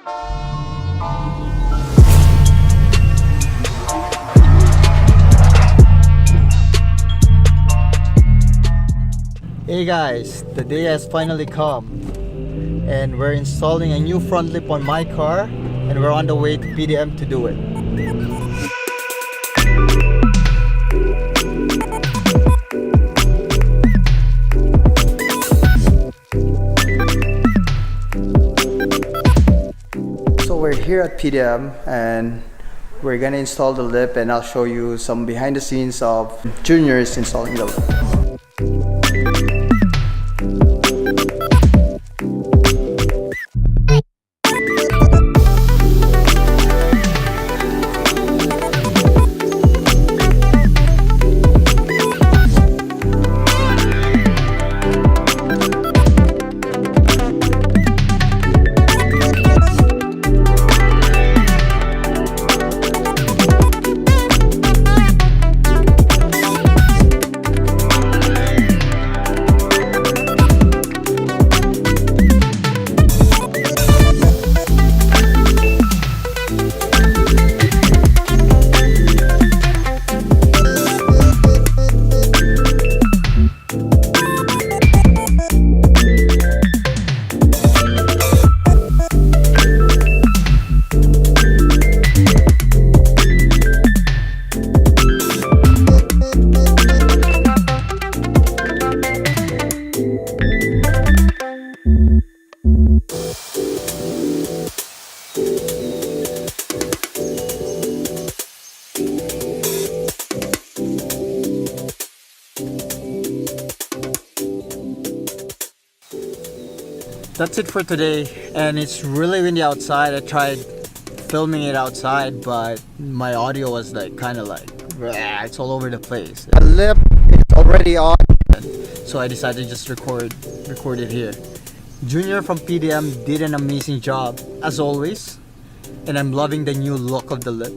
Hey guys, the day has finally come and we're installing a new front lip on my car and we're on the way to PDM to do it. So we're here at PDM and we're gonna install the lip, and I'll show you some behind the scenes of juniors installing the lip. That's it for today, and it's really windy outside. I tried filming it outside, but my audio was like kind of like it's all over the place. The lip is already on, so I decided to just record it here. Junior from PDM did an amazing job as always, and I'm loving the new look of the lip.